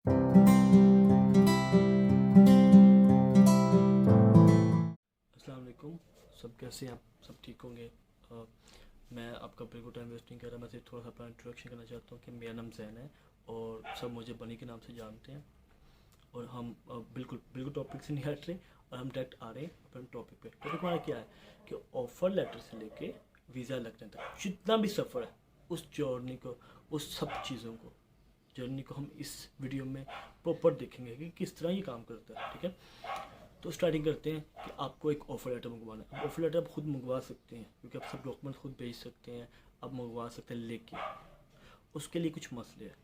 अस्सलाम वालेकुम। सब कैसे हैं आप? सब ठीक होंगे। मैं आपका बिल्कुल टाइम वेस्ट नहीं कर रहा। मैं सिर्फ थोड़ा सा अपना इंट्रोडक्शन करना चाहता हूँ कि मेरा नाम जैन है और सब मुझे बनी के नाम से जानते हैं। और हम बिल्कुल बिल्कुल टॉपिक से नहीं हट रहे और हम डायरेक्ट आ रहे हैं अपने टॉपिक पे। टॉपिक हमारा क्या है कि ऑफ़र लेटर से लेके वीज़ा लगने तक जितना भी सफ़र है उस जर्नी को, उस सब चीज़ों को, जर्नी को हम इस वीडियो में प्रॉपर देखेंगे कि किस तरह ये काम करता है। ठीक है, तो स्टार्टिंग करते हैं कि आपको एक ऑफर लेटर मंगवाना है। ऑफर लेटर आप खुद मंगवा सकते हैं क्योंकि आप सब डॉक्यूमेंट खुद भेज सकते हैं, आप मंगवा सकते हैं, लेकिन उसके लिए कुछ मसले हैं।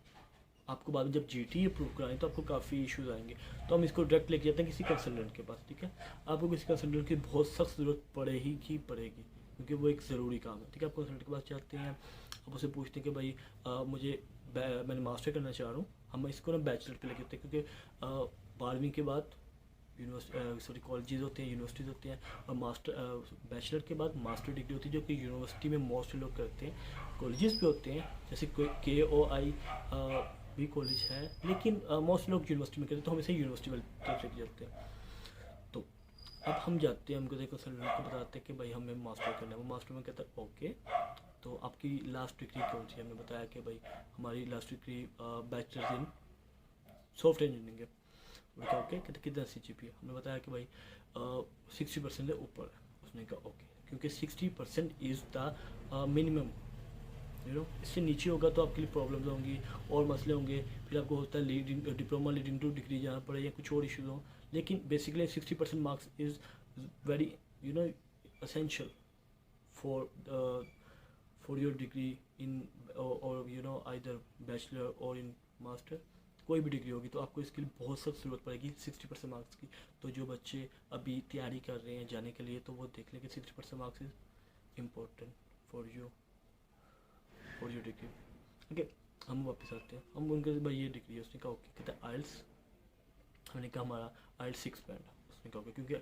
आपको बाद में जब जीटी अप्रूव कराएं तो आपको काफ़ी इश्यूज आएंगे। तो हम इसको डायरेक्ट लेके जाते हैं किसी कंसल्टेंट के पास। ठीक है, आपको किसी कंसल्टेंट की बहुत सख्त ज़रूरत पड़ेगी क्योंकि वो एक ज़रूरी काम है। ठीक है, आप कंसल्टेंट के पास जाते हैं, आप उससे पूछते हैं कि भाई मुझे मैंने मास्टर करना चाह रहा हूँ। हम इसको ना बैचलर पे लेके जाते हैं क्योंकि 12वीं के बाद यूनिवर्सिटी कॉलेजेस होते हैं, यूनिवर्सिटीज़ होती हैं, और बैचलर के बाद मास्टर डिग्री होती है जो कि यूनिवर्सिटी में मोस्ट लोग करते हैं। कॉलेजेस भी होते हैं जैसे कोई KOI भी कॉलेज है, लेकिन मोस्ट लोग यूनिवर्सिटी में करते हैं, तो हम इसे यूनिवर्सिटी वाली तरफ लेके जाते हैं। तो अब हम जाते हैं, हमको देखो कंसल्टेंट को बताते हैं कि भाई हमें मास्टर करना है। वो मास्टर में कहता है ओके, तो आपकी लास्ट डिग्री कौन सी है? हमने बताया कि भाई हमारी last degree bachelor in software engineering है। उसने कहा ओके, कहते कितना CGPA? हमने बताया कि भाई 60% से ऊपर है। उसने कहा ओके, क्योंकि 60% इज़ द मिनिमम। इससे नीचे होगा तो आपके लिए प्रॉब्लम्स होंगी और मसले होंगे। फिर आपको होता है leading diploma leading two degree जाना पड़े या कुछ और इशूज़ हों। लेकिन basically 60% marks is very essential for for your degree in और आइदर बैचलर और इन मास्टर। कोई भी डिग्री होगी तो आपको इसके लिए बहुत सख्त ज़रूरत पड़ेगी 60% मार्क्स की। तो जो बच्चे अभी तैयारी कर रहे हैं जाने के लिए तो वो देख लें कि 60% marks is important for your degree. Okay, हम वापस आते हैं। हम उनके भाई ये डिग्री है। उसने कहा ओके, कहता है आइल्स। हमने कहा हमारा आइल्स 6 बैंड है। उसने कहा ओके, क्योंकि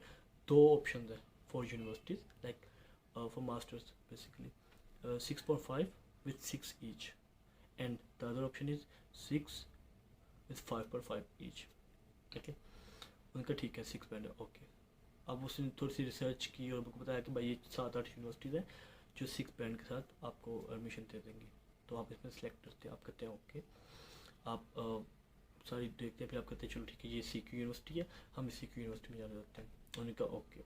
दो ऑप्शन है for universities like for masters basically 6.5 with 6 each, and the other option is 6 with 5.5 each. Okay, उनका ठीक है 6 बैंड है। ओके, अब उसने थोड़ी सी रिसर्च की और मुझको बताया कि भाई ये 7-8 यूनिवर्सिटीज़ हैं जो 6 बैंड के साथ आपको एडमिशन दे देंगी। तो आप इसमें सेलेक्ट करते हैं, आप कहते हैं ओके, आप सारी देखते हैं, फिर आप कहते हैं चलो ठीक है ये CQ यूनिवर्सिटी है, हम इस CQ यूनिवर्सिटी में जाना चाहते हैं। उन्होंने कहा ओके,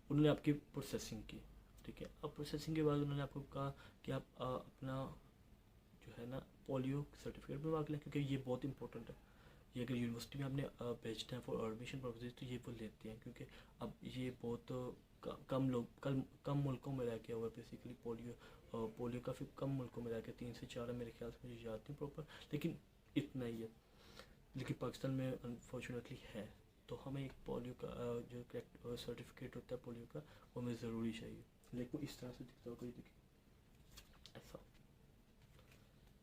उन्होंने आपकी प्रोसेसिंग की। ठीक है, अब प्रोसेसिंग के बाद उन्होंने आपको कहा कि आप अपना जो है ना पोलियो सर्टिफिकेट बनवा लें, क्योंकि ये बहुत इंपॉर्टेंट है। ये अगर यूनिवर्सिटी में आपने भेजना है फॉर एडमिशन पर्पजेज तो ये वो लेते हैं, क्योंकि अब ये बहुत कम लोग कम मुल्कों में रह के हुआ बेसिकली पोलियो काफ़ी कम मुल्कों में रह के 3 से 4 है मेरे ख्याल से, मुझे याद नहीं प्रॉपर, लेकिन इतना ही है। लेकिन पाकिस्तान में अनफॉर्चुनेटली है। तो हमें एक पोलियो का जो करेक्ट सर्टिफिकेट होता है पोलियो का, वो हमें ज़रूरी चाहिए। लेकिन इस तरह से दिखता होगा, ये देखिए ऐसा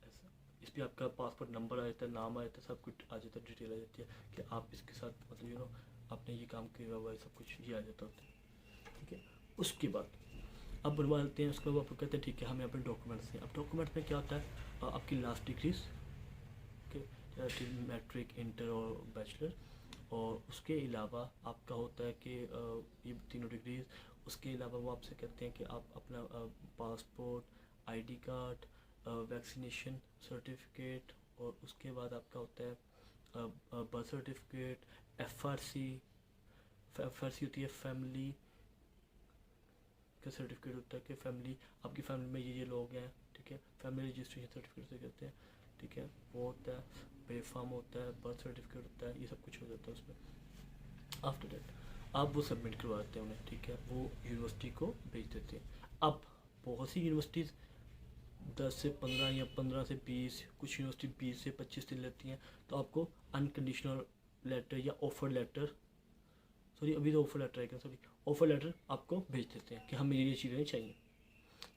ऐसा। इस पर आपका पासपोर्ट नंबर आ जाता है, नाम आ जाता है, सब कुछ आ जाता है, डिटेल आ जाती है कि आप इसके साथ मतलब आपने ये काम किया हुआ है, सब कुछ ये आ जाता होता है। ठीक है, उसके बाद अब बनवा लेते हैं। उसके बाद आप कहते हैं ठीक है हमें अपने डॉक्यूमेंट्स हैं। अब डॉक्यूमेंट्स में क्या होता है आपकी लास्ट डिग्रीज के मैट्रिक, इंटर और बैचलर, और उसके अलावा आपका होता है कि ये तीनों डिग्रीज। उसके अलावा वो आपसे कहते हैं कि आप अपना passport, ID card, vaccination certificate, और उसके बाद आपका होता है बर्थ सर्टिफिकेट, FRC। FRC होती है फैमिली का सर्टिफिकेट होता है कि फैमिली, आपकी फैमिली में ये लोग हैं। ठीक है, फैमिली रजिस्ट्रेशन सर्टिफिकेट से कहते हैं। ठीक है, वो होता है, पे फॉर्म होता है, बर्थ सर्टिफिकेट होता है, ये सब कुछ हो जाता है उसमें। आफ्टर दैट आप वो सबमिट करवाते हैं उन्हें। ठीक है, वो यूनिवर्सिटी को भेज देते हैं। अब बहुत सी यूनिवर्सिटीज़ 10 से 15 या 15 से 20, कुछ यूनिवर्सिटी 20 से 25 दिन लेती हैं। तो आपको अनकंडीशनल लेटर या ऑफर लेटर, सॉरी अभी तो ऑफर लेटर है, सॉरी ऑफर लेटर आपको भेज देते हैं कि हमें ये चीज़ें चाहिए।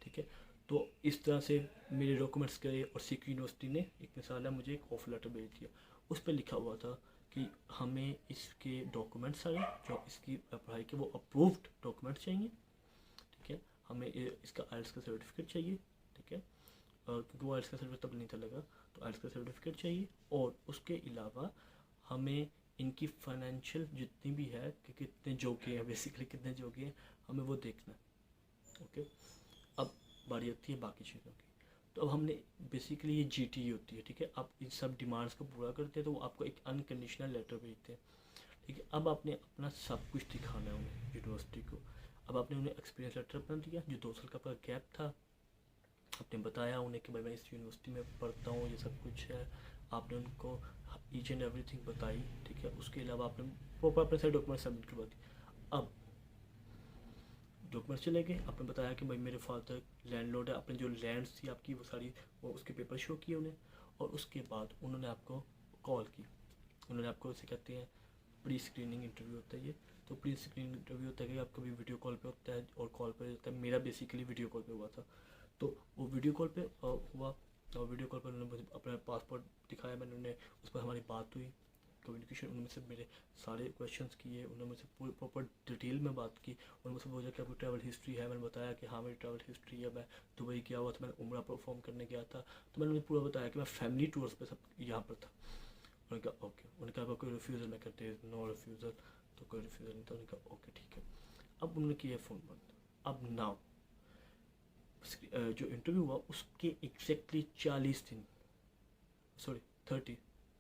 ठीक है, तो इस तरह से मेरे डॉक्यूमेंट्स गए और CQ यूनिवर्सिटी ने एक मिसाल है मुझे एक ऑफर लेटर भेज दिया। उस पर लिखा हुआ था कि हमें इसके डॉक्यूमेंट्स सारे जो इसकी पढ़ाई के वो अप्रूव्ड डॉक्यूमेंट चाहिए। ठीक है, हमें इसका आइल्स का सर्टिफिकेट चाहिए। ठीक है, और क्योंकि वो आइल्स का सर्टिफिकेट तब नहीं था लगा, तो आइल्स का सर्टिफिकेट चाहिए, और उसके अलावा हमें इनकी फाइनेंशियल जितनी भी है कि कितने जोगे हैं, बेसिकली कितने जोगे हैं, हमें वो देखना है। ओके, अब बारी आती है बाकी चीज़ों की। तो अब हमने बेसिकली ये GT होती है, ठीक है। आप इन सब डिमांड्स को पूरा करते हैं तो वो आपको एक अनकंडीशनल लेटर भेजते हैं, ठीक है। अब आपने अपना सब कुछ दिखाना है उन्हें, यूनिवर्सिटी को। अब आपने उन्हें एक्सपीरियंस लेटर अपना दिया, जो 2 साल का आपका गैप था, आपने बताया उन्हें कि भाई मैं इस यूनिवर्सिटी में पढ़ता हूँ, ये सब कुछ है। आपने उनको ईच एंड एवरीथिंग बताई, ठीक है। उसके अलावा आपने प्रॉपर अपने सारे डॉक्यूमेंट सबमिट करवा दिए। अब डॉक्यूमेंट्स चले गए, आपने बताया कि भाई मेरे फादर लैंडलॉर्ड है, आपने जो लैंड्स थी आपकी वो सारी, वो उसके पेपर शो किए उन्हें। और उसके बाद उन्होंने आपको कॉल की, उन्होंने आपको इसे कहते हैं प्री स्क्रीनिंग इंटरव्यू होता है ये। तो प्री स्क्रीनिंग इंटरव्यू होता है कि आपका भी वीडियो कॉल पे होता है, और कॉल पे होता है, मेरा बेसिकली वीडियो कॉल पे हुआ था। तो वो वीडियो कॉल पे हुआ, और वीडियो कॉल पर उन्होंने मुझे अपना पासपोर्ट दिखाया, मैंने उन्हें, उस पर हमारी बात हुई, कम्युनिकेशन, उन्होंने मुझसे मेरे सारे क्वेश्चंस किए, उन्होंने मुझसे पूरी प्रॉपर डिटेल में बात की। उन्होंने मुझसे बोला कि आपकी ट्रैवल हिस्ट्री है, मैंने बताया कि हाँ मेरी ट्रैवल हिस्ट्री है, मैं दुबई गया हुआ था, मैंने उम्रा परफॉर्म करने गया था। तो मैंने उन्हें पूरा बताया कि मैं फैमिली टूर्स पे सब यहाँ पर था। उन्होंने कहा ओके, उन्होंने कहा कोई रिफ्यूज़ल, मैं कहते नो रिफ्यूज़ल, तो कोई रिफ्यूज़ल नहीं था। उन्होंने कहा ओके ठीक है। अब उन्होंने किया फ़ोन बंद। अब नाउ जो इंटरव्यू हुआ उसके एग्जैक्टली 40 दिन, सॉरी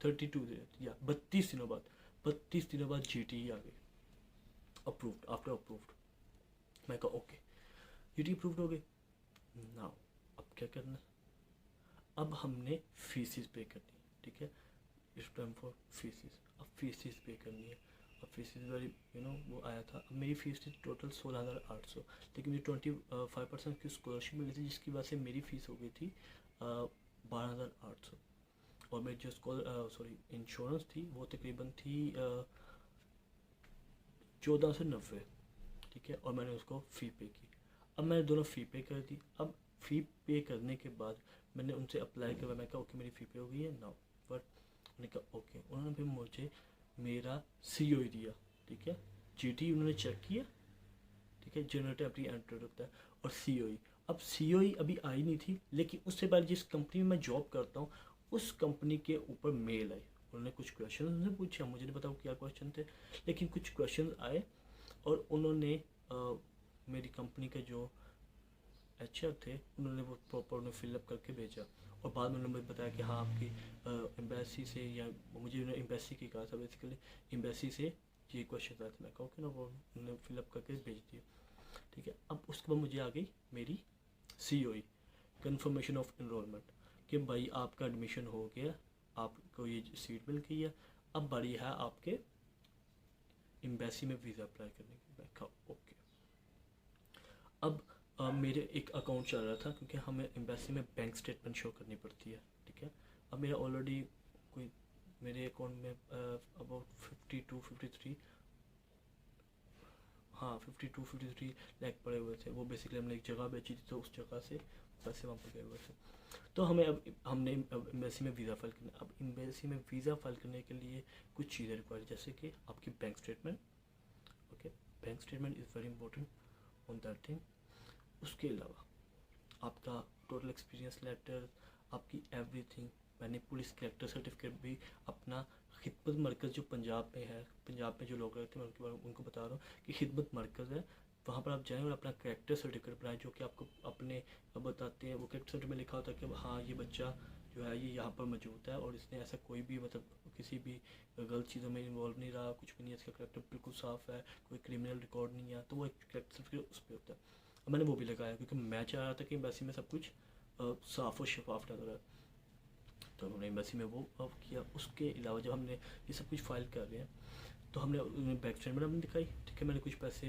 32 या 32 दिनों बाद, 32 दिनों बाद GT आ गई, अप्रूव्ड, आफ्टर अप्रूव्ड। मैं कहा ओके, GT अप्रूव्ड हो गई। नाउ अब क्या करना है, अब हमने फीसिस पे करनी है, ठीक है। इट्स टाइम फॉर फीसिस, अब फीसिस पे करनी है। अब फीसिस वेरी वो आया था। अब मेरी फीस थी टोटल 16,800, लेकिन मुझे 25% की स्कॉलरशिप मिली थी, जिसकी वजह से मेरी फ़ीस हो गई थी 12,800। और मेरी जो इंश्योरेंस थी वो तकरीबन थी 1490, ठीक है। और मैंने उसको फ़ी पे की। अब मैंने दोनों फ़ी पे कर दी। अब फ़ी पे करने के बाद मैंने उनसे अप्लाई करवाया, मैं कहा ओके मेरी फ़ी पे हो गई है नाउ, बट मैंने कहा ओके। उन्होंने फिर मुझे मेरा COI दिया, ठीक है। GT उन्होंने चेक किया, ठीक है, जनरेटर अपनी एंटर होता है, और COI। अब COI अभी आई नहीं थी, लेकिन उससे पहले जिस कंपनी में मैं जॉब करता हूँ उस कंपनी के ऊपर मेल आई। उन्होंने कुछ क्वेश्चन उनसे पूछा, मुझे नहीं पता वो क्या क्वेश्चन थे, लेकिन कुछ क्वेश्चन आए, और उन्होंने मेरी कंपनी के जो HR थे उन्होंने वो प्रॉपर उन्हें फिलअप करके भेजा। और बाद में उन्होंने मुझे बताया कि हाँ आपकी एम्बेसी से, या मुझे उन्होंने एम्बेसी की कहा था बेसिकली, एम्बेसी से ये क्वेश्चन आए थे। मैं कहूँ कि ना वो उन्होंने फिलअप करके भेज दिए, ठीक है। अब उसके बाद मुझे आ गई मेरी COI, कन्फर्मेशन ऑफ इनरोलमेंट, कि भाई आपका एडमिशन हो गया, आपको ये सीट मिल गई है, अब बारी है आपके एम्बेसी में वीज़ा अप्लाई करने की। मैं कहा ओके। अब मेरे एक अकाउंट चल रहा था, क्योंकि हमें एम्बेसी में बैंक स्टेटमेंट शो करनी पड़ती है, ठीक है। अब मेरा ऑलरेडी कोई मेरे अकाउंट में अबाउट 52-53, हाँ 52-53 लाख पड़े हुए थे। वो बेसिकली हमने एक जगह बेची थी, तो उस जगह से पैसे वहाँ पे गए हुए थे। तो हमने अब एम्बेसी में वीज़ा फाइल करना। अब एम्बेसी में वीज़ा फाइल करने के लिए कुछ चीज़ें रिक्वायर, जैसे कि आपकी bank statement, okay, bank statement is very important on that thing. उसके अलावा आपका टोटल एक्सपीरियंस लेटर, आपकी एवरीथिंग। मैंने पुलिस कैरेक्टर सर्टिफिकेट भी अपना, खिदमत मरकज़ जो पंजाब में है, पंजाब में जो लोग रहते हैं मैं उनके बारे में उनको बता रहा हूँ कि खिदमत मरकज़ है, वहाँ पर आप जाएँ और अपना कैरेक्टर सर्टिफिकेट बनाएं, जो कि आपको अपने बताते हैं। वो कैरेक्टर सर्टिफिकेट में लिखा होता है कि हाँ ये बच्चा जो है ये यहाँ पर मौजूद है, और इसने ऐसा कोई भी किसी भी गलत चीज़ों में इन्वॉल्व नहीं रहा, कुछ भी नहीं है, इसका कैरेक्टर बिल्कुल साफ़ है, कोई क्रिमिनल रिकॉर्ड नहीं है। तो वो एक कैरेक्टर सर्टिफिकेट उस पर होता है। मैंने वो भी लगाया, क्योंकि मैं चाह रहा था कि एम्बेसी में सब कुछ साफ़ और शफाफ नजर आए, तो हमने एम्बेसी में वो किया। उसके अलावा जब हमने ये सब कुछ फाइल कर रहे हैं, तो हमने बैंक स्टेटमेंट हमने दिखाई, ठीक है। मैंने कुछ पैसे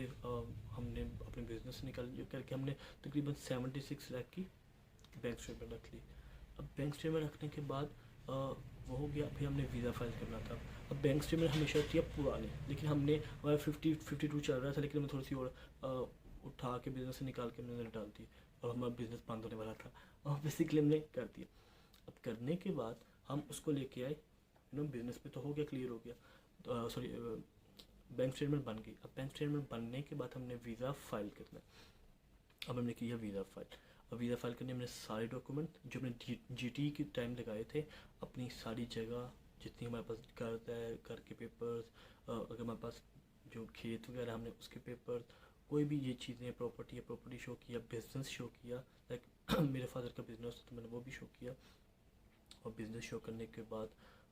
हमने अपने बिजनेस से निकाल करके हमने तकरीबन 76 लाख की बैंक स्टेटमेंट रख ली। अब बैंक स्टेटमेंट रखने के बाद वो हो गया, फिर हमने वीज़ा फाइल करना था। अब बैंक स्टेटमेंट हमेशा थी अब पुराने, लेकिन हमने हमारा 52 चल रहा था, लेकिन हमें थोड़ी सी और उठा के बिज़नेस से निकाल के हमने डाल दी, और हमारा बिज़नेस बंद होने वाला था, और बेसिकली हमने कर दिया। अब करने के बाद हम उसको लेके आए, बिज़नेस पे तो हो गया, क्लियर हो गया, सॉरी बैंक स्टेटमेंट बन गई। अब बैंक स्टेटमेंट बनने के बाद हमने वीज़ा फाइल करना है। अब हमने किया वीज़ा फाइल। वीज़ा फाइल करने मैंने सारे डॉक्यूमेंट जो मैंने GT के टाइम लगाए थे, अपनी सारी जगह जितनी हमारे पास घर है, घर के पेपर्स, अगर हमारे पास जो खेत वगैरह हमने उसके पेपर, कोई भी ये चीज़ें प्रॉपर्टी या प्रॉपर्टी शो किया, बिजनेस शो किया, लाइक मेरे फादर का बिजनेस तो मैंने वो भी शो किया। और बिजनेस शो करने के बाद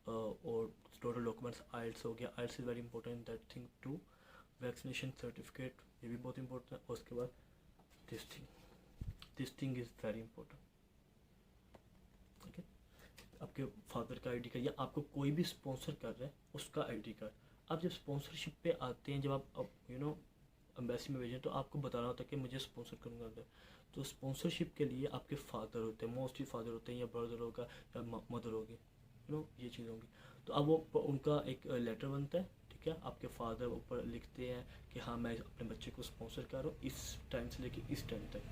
और टोटल डॉक्यूमेंट्स आइल्स हो गया, IELTS is very important that thing too, vaccination certificate ये भी बहुत इंपॉर्टेंट है। और उसके बाद this thing is very important. ठीक है, आपके फादर का ID कार्ड या आपको कोई भी स्पॉन्सर कर रहा है उसका ID कार्ड। आप जब स्पॉन्सरशिप पे आते हैं, जब आप एम्बेसी में भेजें, तो आपको बताना होता है कि मुझे स्पॉन्सर करूँगा अंदर। तो स्पॉन्सरशिप के लिए आपके फादर होते हैं, मोस्टली फादर होते हैं, या ब्रदर होगा या मदर होगी, ये चीज़ होंगी। तो अब वो उनका एक लेटर बनता है, ठीक है, आपके फादर ऊपर लिखते हैं कि हाँ मैं अपने बच्चे को स्पॉन्सर कर रहा हूँ इस टाइम से लेके इस टाइम तक,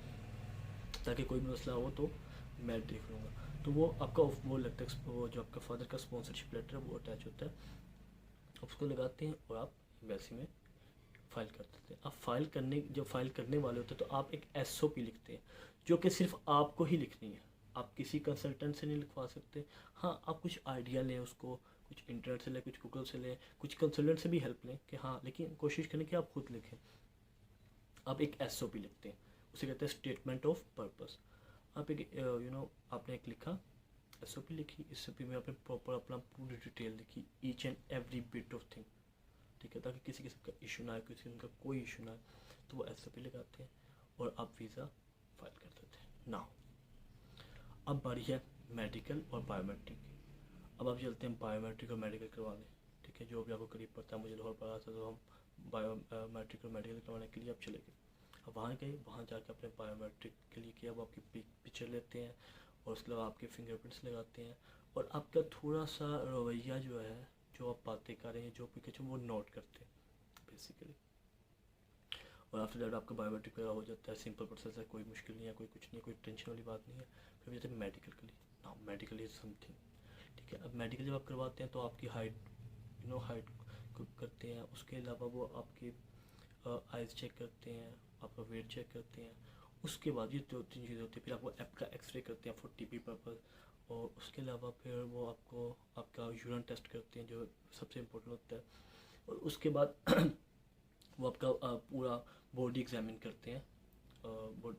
ताकि कोई भी मसला हो तो मैं देख लूँगा। तो वो आपका वो लगता है, वो जो आपका फादर का स्पॉन्सरशिप लेटर है वो अटैच होता है, उसको लगाते हैं और आप एम्बेसी में फाइल कर देते हैं। आप जब फाइल करने वाले होते हैं तो आप एक SOP लिखते हैं, जो कि सिर्फ आपको ही लिखनी है, आप किसी कंसल्टेंट से नहीं लिखवा सकते। हाँ, आप कुछ आइडिया लें उसको, कुछ इंटरनेट से लें, कुछ गूगल से लें, कुछ कंसल्टेंट से भी हेल्प लें कि हाँ, लेकिन कोशिश करें कि आप खुद लिखें। आप एक SOP लिखते हैं, उसे कहते हैं स्टेटमेंट ऑफ पर्पस। आप एक आपने एक लिखा SOP लिखी, SOP में आपने प्रॉपर अपना पूरी डिटेल लिखी, each and every bit of thing, ठीक है, ताकि किसी किस्म का इशू ना आए, किसी किस्म का कोई इशू ना आए। तो वो SOP लगाते हैं और आप वीज़ा फाइल कर देते हैं। नाउ अब बारी है मेडिकल और बायोमेट्रिक की। अब आप चलते हैं बायोमेट्रिक और मेडिकल करवाने, ठीक है, जो भी आपको करीब पड़ता है। मुझे लाहौर पड़ा था तो हम बायोमेट्रिक और मेडिकल करवाने के लिए आप चले गए। अब वहाँ गए, वहाँ जाकर अपने बायोमेट्रिक के लिए किया, वो आपकी पिक्चर लेते हैं और उसके अलावा आपके फिंगरप्रिंट्स लगाते हैं, और आपका थोड़ा सा रवैया जो है, जो आप बातें कर रहे हैं, जो भी कुछ वो नोट करते हैं बेसिकली। और आफ्टर दैट आपका बायोमेट्रिक वगैरह हो जाता है, सिंपल प्रोसेस है, कोई मुश्किल नहीं है, कोई कुछ नहीं है, कोई टेंशन वाली बात नहीं है। फिर जाते हैं मेडिकल के लिए। नाउ मेडिकल इज समथिंग, ठीक है। अब मेडिकल जब आप करवाते हैं तो आपकी हाइट हाइट करते हैं, उसके अलावा वो आपकी आइज़ चेक करते हैं, आपका वेट चेक करते हैं। उसके बाद ये 2-3 चीज़ें होती है, फिर आपको ऐप का एक्सरे करते हैं फॉर TB पर्पज़, और उसके अलावा फिर वो आपको आपका यूरिन टेस्ट करते हैं, जो सबसे इम्पोर्टेंट होता है। और उसके बाद वो आपका पूरा बॉडी एग्जामिन करते हैं।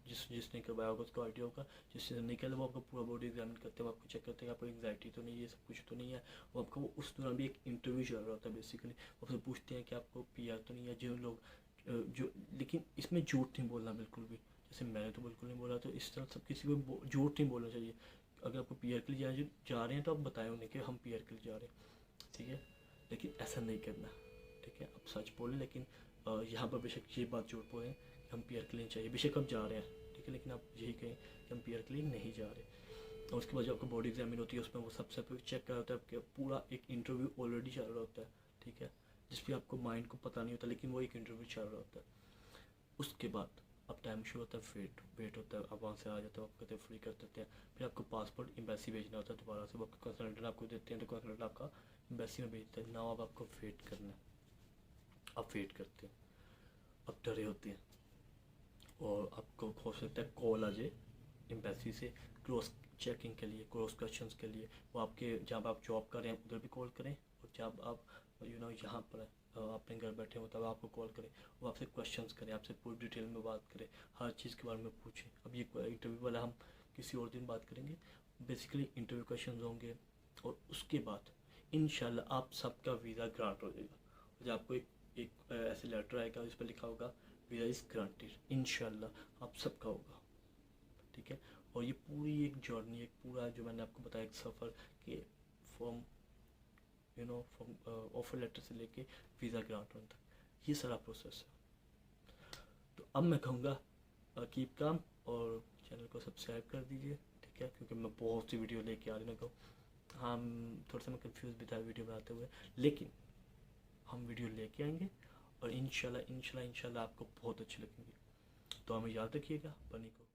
जिसने करवाया होगा उसको आइडिया होगा, जिसने नहीं किया वो आपका पूरा बॉडी एग्जामिन करते हैं, वो आपको चेक करते हैं आपको एंग्जाइटी तो नहीं है, सब कुछ तो नहीं है। वो आपको उस दौरान भी एक इंटरव्यू चल रहा होता है बेसिकली, वो आपसे पूछते हैं कि आपको PR तो नहीं है, जो लोग जो, लेकिन इसमें झूठ नहीं बोलना बिल्कुल भी, जैसे मैंने तो बिल्कुल नहीं बोला, तो इस तरह सब किसी को झूठ नहीं बोलना चाहिए। अगर आपको PR के लिए जा रहे हैं तो आप बताएं उन्हें कि हम PR के लिए जा रहे हैं, ठीक है, लेकिन ऐसा नहीं करना, ठीक है। आप सच बोलें, लेकिन यहाँ पर बेशक ये बात झूठ बोलें कि हम PR के लिए चाहिए, बेशक आप जा रहे हैं, ठीक है, लेकिन आप यही कहें कि हम PR के लिए नहीं जा रहे। और उसके बाद जो आपको बॉडी एग्जामिन होती है, उसमें वो सबसे चेक कर रहा होता है, आपका पूरा एक इंटरव्यू ऑलरेडी चल रहा होता है, ठीक है, जिस पर आपको माइंड को पता नहीं होता, लेकिन वो एक इंटरव्यू चल रहा होता है। उसके बाद अब टाइम शुरू होता है, वेट होता है, आप वहाँ से आ जाते हो, आप कहते हैं फ्री कर देते हैं। फिर आपको पासपोर्ट एम्बेसी भेजना होता है दोबारा से, वो आपका कंसल्टेंट आपको देते हैं, तो कंसल्टेंट आपका एम्बेसी में भेजते हैं। नाउ अब आपको वेट करना है, आप वेट करते हैं, अब डरे होते हैं, और आपको हो सकता है कॉल आ जाए एम्बेसी से क्रॉस चेकिंग के लिए, क्रॉस क्वेश्चंस के लिए। वो आपके जब आप जॉब कर रहे हैं उधर भी कॉल करें, और जब आप यहाँ पर अपने घर बैठे हो तब आपको कॉल करें, वो आपसे क्वेश्चंस करें, आपसे पूरी डिटेल में बात करें, हर चीज़ के बारे में पूछें। अब ये इंटरव्यू वाला हम किसी और दिन बात करेंगे, बेसिकली इंटरव्यू क्वेश्चन होंगे, और उसके बाद इंशाल्लाह आप सबका वीज़ा ग्रांट हो जाएगा। जब आपको एक ऐसे लेटर आएगा जिस पर लिखा होगा वीज़ा इज़ ग्रांटेड, इंशाल्लाह आप सबका होगा, ठीक है। और ये पूरी एक जर्नी, एक पूरा जो मैंने आपको बताया, एक सफ़र के फ्रॉम ऑफर लेटर से लेके वीज़ा ग्रांट होने तक, ये सारा प्रोसेस है। तो अब मैं कहूँगा कीप काम, और चैनल को सब्सक्राइब कर दीजिए, ठीक है, क्योंकि मैं बहुत सी वीडियो लेके आ रही हूँ। हाँ, थोड़ा सा मैं कंफ्यूज भी था वीडियो बनाते हुए, लेकिन हम वीडियो लेके आएंगे, और इंशाल्लाह आपको बहुत अच्छी लगेंगी। तो हमें याद रखिएगा, बनी को।